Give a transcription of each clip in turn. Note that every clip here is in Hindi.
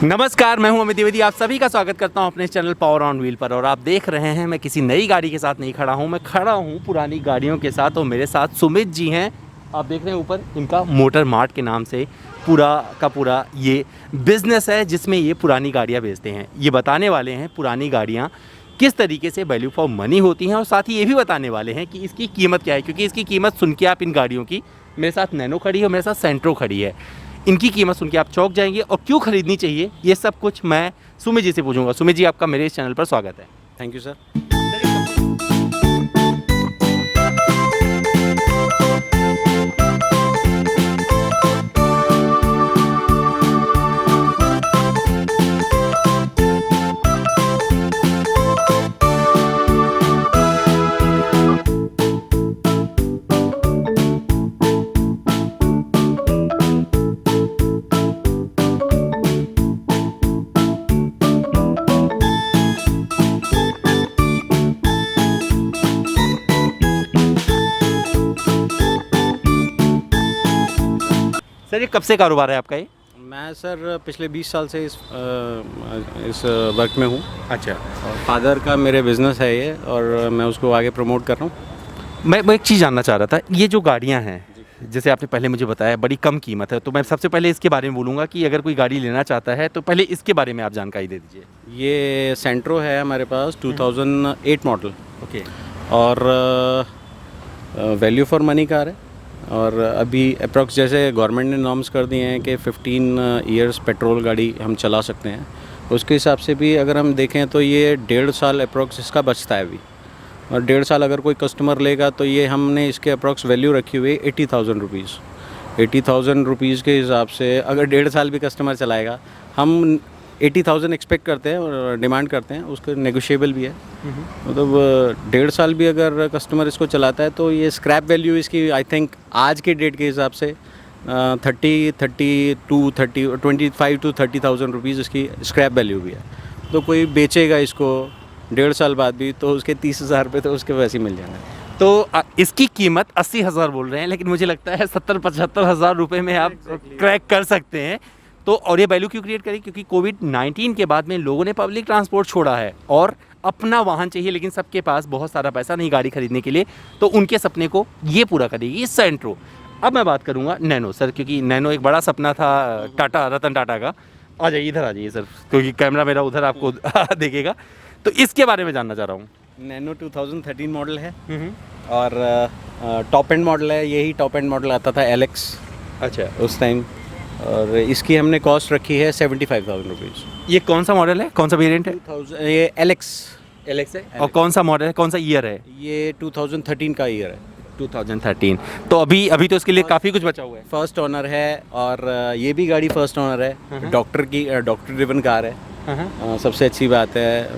नमस्कार, मैं हूं अमित द्विवेदी। आप सभी का स्वागत करता हूं अपने चैनल पावर ऑन व्हील पर। और आप देख रहे हैं मैं किसी नई गाड़ी के साथ नहीं खड़ा हूं, मैं खड़ा हूं पुरानी गाड़ियों के साथ। और मेरे साथ सुमित जी हैं। आप देख रहे हैं ऊपर, इनका मोटर मार्ट के नाम से पूरा का पूरा ये बिज़नेस है जिसमें ये पुरानी गाड़ियाँ बेचते हैं। ये बताने वाले हैं पुरानी गाड़ियाँ किस तरीके से वैल्यू फॉर मनी होती हैं, और साथ ही ये भी बताने वाले हैं कि इसकी कीमत क्या है। क्योंकि इसकी कीमत सुन के आप इन गाड़ियों की, मेरे साथ नैनो खड़ी है और मेरे साथ सेंट्रो खड़ी है, इनकी कीमत सुन के आप चौंक जाएंगे। और क्यों खरीदनी चाहिए ये सब कुछ मैं सुमित जी से पूछूंगा। सुमित जी, आपका मेरे इस चैनल पर स्वागत है। Thank you sir. सर, ये कब से कारोबार है आपका ये? मैं सर पिछले 20 साल से इस वर्क में हूँ। अच्छा। और फादर का मेरे बिज़नेस है ये, और मैं उसको आगे प्रमोट कर रहा हूँ। मैं एक चीज़ जानना चाह रहा था। ये जो गाड़ियाँ हैं, जैसे आपने पहले मुझे बताया बड़ी कम कीमत है, तो मैं सबसे पहले इसके बारे में बोलूँगा कि अगर कोई गाड़ी लेना चाहता है तो पहले इसके बारे में आप जानकारी दे दीजिए। ये सेंट्रो है हमारे पास 2008 मॉडल। ओके। और वैल्यू फॉर मनी कार है। और अभी अप्रॉक्स जैसे गवर्नमेंट ने नॉर्म्स कर दिए हैं कि 15 इयर्स पेट्रोल गाड़ी हम चला सकते हैं, उसके हिसाब से भी अगर हम देखें तो ये 1.5 साल अप्रॉक्स इसका बचता है अभी। और 1.5 साल अगर कोई कस्टमर लेगा तो ये हमने इसके अप्रॉक्स वैल्यू रखी हुई है 80,000 रुपीज़। 80,000 रुपीज़ के हिसाब से अगर 1.5 साल भी कस्टमर चलाएगा, हम 80,000 एक्सपेक्ट करते हैं और डिमांड करते हैं, उसका नेगोशिएबल भी है। मतलब 1.5 साल भी अगर कस्टमर इसको चलाता है तो ये स्क्रैप वैल्यू इसकी आई थिंक आज के डेट के हिसाब से 25 to 30,000 रुपीज़ इसकी स्क्रैप वैल्यू भी है। तो कोई बेचेगा इसको 1.5 साल बाद भी तो उसके 30,000 रुपये तो उसके वैसे ही मिल जाएंगे। तो इसकी कीमत 80,000 बोल रहे हैं, लेकिन मुझे लगता है 70-75,000 रुपये में आप क्रैक कर सकते हैं। तो और ये वैल्यू क्यों क्रिएट करी? क्योंकि कोविड-19 के बाद में लोगों ने पब्लिक ट्रांसपोर्ट छोड़ा है और अपना वाहन चाहिए, लेकिन सबके पास बहुत सारा पैसा नहीं गाड़ी खरीदने के लिए, तो उनके सपने को ये पूरा करेगी सेंट्रो। अब मैं बात करूँगा नैनो सर, क्योंकि नैनो एक बड़ा सपना था टाटा, रतन टाटा का। आ जाइए, इधर आ जाइए सर, क्योंकि कैमरा मेरा उधर आपको देखेगा। तो इसके बारे में जानना चाह रहा हूँ। नैनो 2013 मॉडल है और टॉप एंड मॉडल है। यही टॉप एंड मॉडल आता था LX अच्छा, उस टाइम। और इसकी हमने कॉस्ट रखी है 75,000 रुपीज़। ये कौन सा मॉडल है, कौन सा वेरिएंट है? ये LX है। और कौन सा मॉडल है, कौन सा ईयर है? ये 2013 का ईयर है। 2013। तो अभी तो इसके लिए काफ़ी कुछ बचा हुआ है। फर्स्ट ओनर है और ये भी गाड़ी फर्स्ट ओनर है। डॉक्टर ड्रिवन कार है। सबसे अच्छी बात है,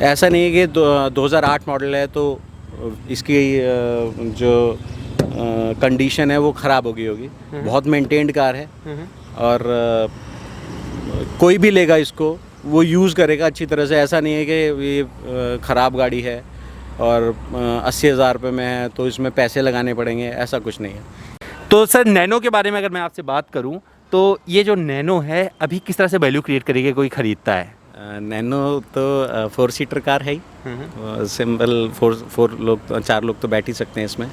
ऐसा नहीं है कि 2008 मॉडल है तो इसकी जो कंडीशन है वो ख़राब हो गई होगी। बहुत मेंटेन्ड कार है और कोई भी लेगा इसको वो यूज़ करेगा अच्छी तरह से। ऐसा नहीं है कि ये ख़राब गाड़ी है और 80,000 रुपये में है तो इसमें पैसे लगाने पड़ेंगे, ऐसा कुछ नहीं है। तो सर, नैनो के बारे में अगर मैं आपसे बात करूं तो ये जो नैनो है अभी किस तरह से वैल्यू क्रिएट करेगी कोई ख़रीदता है? नैनो तो 4 सीटर कार है ही। सिंपल 4 लोग तो बैठ ही सकते हैं इसमें।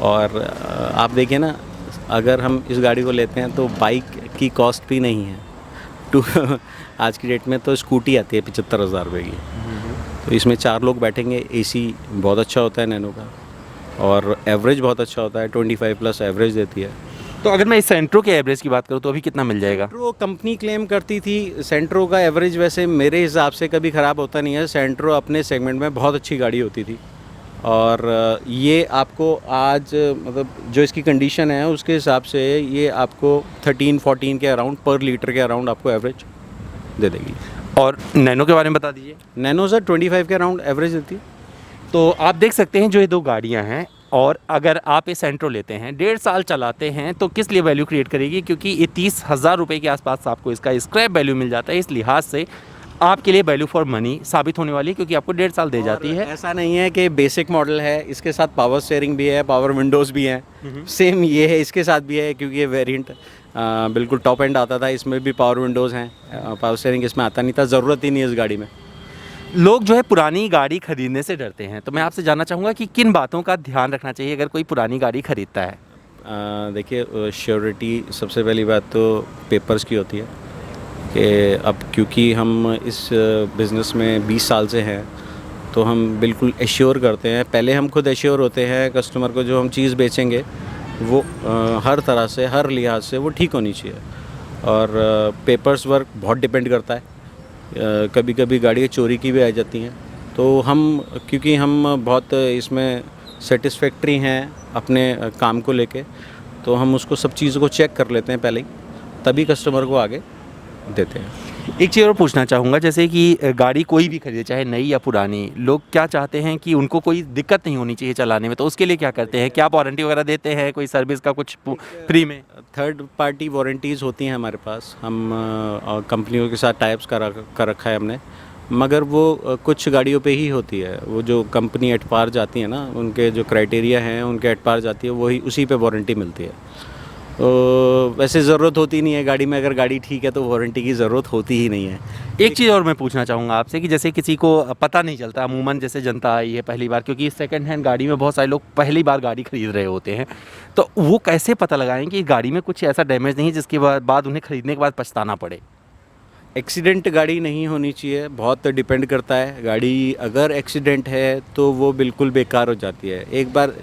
और आप देखिए ना, अगर हम इस गाड़ी को लेते हैं तो बाइक की कॉस्ट भी नहीं है। आज की डेट में तो स्कूटी आती है 75,000 रुपये की। तो इसमें 4 लोग बैठेंगे। AC बहुत अच्छा होता है नैनो का और एवरेज बहुत अच्छा होता है, 25+ एवरेज देती है। तो अगर मैं इस सेंट्रो के एवरेज की बात करूँ तो अभी कितना मिल जाएगा? सेंट्रो कंपनी क्लेम करती थी, सेंट्रो का एवरेज वैसे मेरे हिसाब से कभी ख़राब होता नहीं है। सेंट्रो अपने सेगमेंट में बहुत अच्छी गाड़ी होती थी और ये आपको आज मतलब जो इसकी कंडीशन है उसके हिसाब से ये आपको 13-14 के अराउंड पर लीटर के अराउंड आपको एवरेज दे देगी। और नैनो के बारे में बता दीजिए। नैनो सर 25 के अराउंड एवरेज देती है। तो आप देख सकते हैं जो ये दो गाड़ियां हैं, और अगर आप ये सेंट्रो लेते हैं 1.5 साल चलाते हैं तो किस लिए वैल्यू क्रिएट करेगी? क्योंकि ये 30,000 रुपये के आसपास आपको इसका स्क्रैप वैल्यू मिल जाता है। इस लिहाज से आपके लिए वैल्यू फॉर मनी साबित होने वाली है, क्योंकि आपको 1.5 साल दे जाती है। ऐसा नहीं है कि बेसिक मॉडल है, इसके साथ पावर स्टीयरिंग भी है, पावर विंडोज़ भी हैं। सेम ये है, इसके साथ भी है, क्योंकि ये वेरिएंट बिल्कुल टॉप एंड आता था, इसमें भी पावर विंडोज़ हैं, पावर स्टीयरिंग इसमें आता नहीं था, ज़रूरत ही नहीं है इस गाड़ी में। लोग जो है पुरानी गाड़ी खरीदने से डरते हैं, तो मैं आपसे जानना चाहूँगा कि किन बातों का ध्यान रखना चाहिए अगर कोई पुरानी गाड़ी खरीदता है? देखिए, श्योरिटी सबसे पहली बात तो पेपर्स की होती है कि अब क्योंकि हम इस बिज़नेस में 20 साल से हैं, तो हम बिल्कुल एश्योर करते हैं, पहले हम खुद एश्योर होते हैं कस्टमर को जो हम चीज़ बेचेंगे वो हर तरह से, हर लिहाज से वो ठीक होनी चाहिए। और पेपर्स वर्क बहुत डिपेंड करता है, कभी कभी गाड़ियाँ चोरी की भी आ जाती हैं, तो हम क्योंकि हम बहुत इसमें सेटिस्फैक्ट्री हैं अपने काम को लेके, तो हम उसको सब चीज़ों को चेक कर लेते हैं पहले ही, तभी कस्टमर को आगे देते हैं। एक चीज़ और पूछना चाहूँगा, जैसे कि गाड़ी कोई भी खरीदे, चाहे नई या पुरानी, लोग क्या चाहते हैं कि उनको कोई दिक्कत नहीं होनी चाहिए चलाने में, तो उसके लिए क्या करते हैं? क्या आप वारंटी वगैरह देते हैं, कोई सर्विस का कुछ फ्री में? थर्ड पार्टी वारंटीज़ होती हैं हमारे पास, हम कंपनियों के साथ टाइप्स कर रखा है हमने, मगर वो कुछ गाड़ियों पे ही होती है, वो जो कंपनी एट पार जाती है ना, उनके जो क्राइटेरिया हैं उनके एट पार जाती है, वही उसी पे वारंटी मिलती है। तो वैसे ज़रूरत होती नहीं है गाड़ी में, अगर गाड़ी ठीक है तो वारंटी की ज़रूरत होती ही नहीं है। एक चीज़ और मैं पूछना चाहूँगा आपसे कि जैसे किसी को पता नहीं चलता, अमूमन जैसे जनता आई है पहली बार, क्योंकि सेकंड हैंड गाड़ी में बहुत सारे लोग पहली बार गाड़ी खरीद रहे होते हैं, तो वो कैसे पता लगाएं कि गाड़ी में कुछ ऐसा डैमेज नहीं है जिसके बाद उन्हें खरीदने के बाद पछताना पड़े? एक्सीडेंट गाड़ी नहीं होनी चाहिए, बहुत डिपेंड करता है। गाड़ी अगर एक्सीडेंट है तो वो बिल्कुल बेकार हो जाती है। एक बार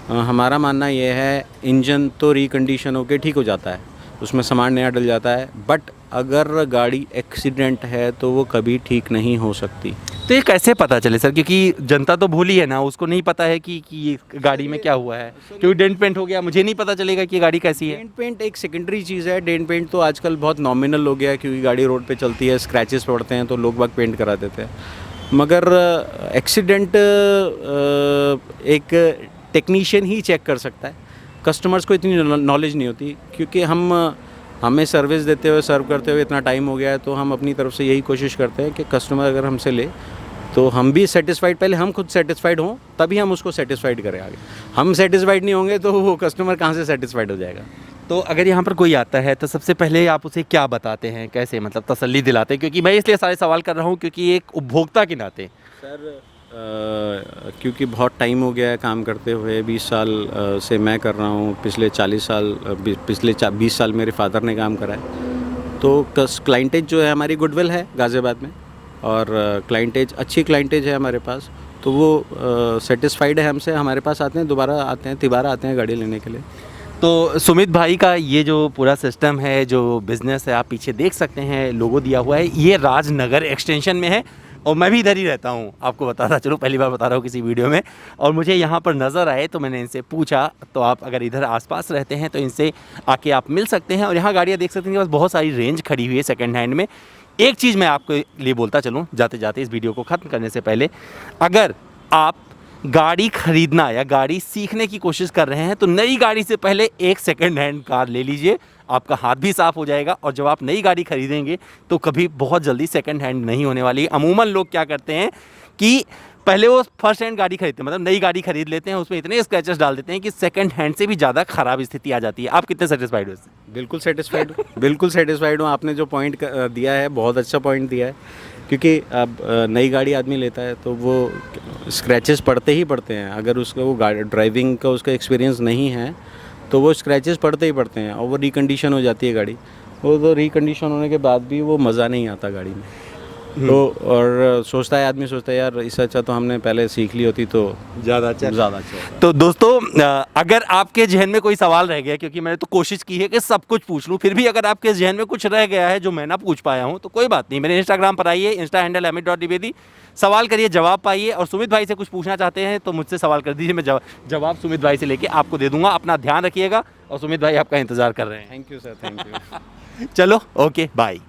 हमारा मानना ये है, इंजन तो रिकंडीशन होके ठीक हो जाता है, उसमें सामान नया डल जाता है, बट अगर गाड़ी एक्सीडेंट है तो वो कभी ठीक नहीं हो सकती। तो ये कैसे पता चले सर, क्योंकि जनता तो भूली है ना, उसको नहीं पता है कि ये गाड़ी में क्या हुआ है, क्योंकि डेंट पेंट हो गया, मुझे नहीं पता चलेगा कि ये गाड़ी कैसी है। डेंट पेंट एक सेकेंडरी चीज़ है, डेंट पेंट तो आजकल बहुत नॉमिनल हो गया है, क्योंकि गाड़ी रोड पे चलती है, स्क्रैचेस पड़ते हैं तो लोग बाग पेंट करा देते हैं, मगर एक्सीडेंट एक टेक्नीशियन ही चेक कर सकता है। कस्टमर्स को इतनी नॉलेज नहीं होती, क्योंकि हमें सर्विस देते हुए, सर्व करते हुए इतना टाइम हो गया है, तो हम अपनी तरफ से यही कोशिश करते हैं कि कस्टमर अगर हमसे ले तो हम भी सेटिस्फाइड, पहले हम खुद सेटिस्फाइड हों तभी हम उसको सेटिस्फाइड करें आगे। हम सेटिस्फाइड नहीं होंगे तो वो कस्टमर कहाँ से सेटिस्फाइड हो जाएगा। तो अगर यहाँ पर कोई आता है तो सबसे पहले आप उसे क्या बताते हैं, कैसे मतलब तसल्ली दिलाते हैं? क्योंकि मैं इसलिए सारे सवाल कर रहा हूँ क्योंकि एक उपभोक्ता के नाते सर, क्योंकि बहुत टाइम हो गया है काम करते हुए, 20 साल से मैं कर रहा हूँ, पिछले 40 साल, पिछले 20 साल मेरे फादर ने काम करा है, तो क्लाइंटेज जो है हमारी गुडविल है गाज़ियाबाद में, और क्लाइंटेज अच्छी क्लाइंटेज है हमारे पास, तो वो सेटिस्फाइड है हमसे, हमारे पास आते हैं, दोबारा आते हैं, तिबारा आते हैं गाड़ी लेने के लिए। तो सुमित भाई का ये जो पूरा सिस्टम है, जो बिज़नेस है, आप पीछे देख सकते हैं, लोगो दिया हुआ है, ये राजनगर एक्सटेंशन में है, और मैं भी इधर ही रहता हूँ, आपको बताता चलो, पहली बार बता रहा हूँ किसी वीडियो में, और मुझे यहाँ पर नज़र आए तो मैंने इनसे पूछा, तो आप अगर इधर आसपास रहते हैं तो इनसे आके आप मिल सकते हैं। और यहाँ गाड़ियाँ देख सकते हैं, बस बहुत सारी रेंज खड़ी हुई है सेकंड हैंड में। एक चीज़ मैं आपके लिए बोलता चलूँ जाते जाते, इस वीडियो को ख़त्म करने से पहले, अगर आप गाड़ी खरीदना या गाड़ी सीखने की कोशिश कर रहे हैं तो नई गाड़ी से पहले एक सेकंड हैंड कार ले लीजिए, आपका हाथ भी साफ़ हो जाएगा। और जब आप नई गाड़ी खरीदेंगे तो कभी बहुत जल्दी सेकंड हैंड नहीं होने वाली। अमूमन लोग क्या करते हैं कि पहले वो फर्स्ट हैंड गाड़ी खरीदते हैं, मतलब नई गाड़ी खरीद लेते हैं, उसमें इतने स्क्रैचेस डाल देते हैं कि सेकंड हैंड से भी ज़्यादा ख़राब स्थिति आ जाती है। आप कितने सेटिस्फाइड हो इससे? बिल्कुल सेटिस्फाइड बिल्कुल सेटिस्फाइड हूँ। आपने जो पॉइंट दिया है बहुत अच्छा पॉइंट दिया है, क्योंकि अब नई गाड़ी आदमी लेता है तो वो स्क्रैचेस पड़ते ही पड़ते हैं। अगर उसका वो गाड़ी ड्राइविंग का उसका एक्सपीरियंस नहीं है तो वो स्क्रैचेस पड़ते ही पड़ते हैं, और वो रिकंडीशन हो जाती है गाड़ी। वो तो रिकंडीशन होने के बाद भी वो मज़ा नहीं आता गाड़ी में। तो और सोचता है आदमी, सोचता है यार इससे अच्छा तो हमने पहले सीख ली होती तो ज़्यादा अच्छा होता। तो दोस्तों, अगर आपके जहन में कोई सवाल रह गया, क्योंकि मैंने तो कोशिश की है कि सब कुछ पूछ लूँ, फिर भी अगर आपके जहन में कुछ रह गया है जो मैं ना पूछ पाया हूँ तो कोई बात नहीं, मेरे इंस्टाग्राम पर आइए, इंस्टा हैंडल amit.dwivedi, सवाल करिए, जवाब पाइए। और सुमित भाई से कुछ पूछना चाहते हैं तो मुझसे सवाल कर दीजिए, मैं जवाब सुमित भाई से लेके आपको दे दूंगा। अपना ध्यान रखिएगा, और सुमित भाई आपका इंतज़ार कर रहे हैं। Thank you sir, thank you. चलो, ओके, बाय।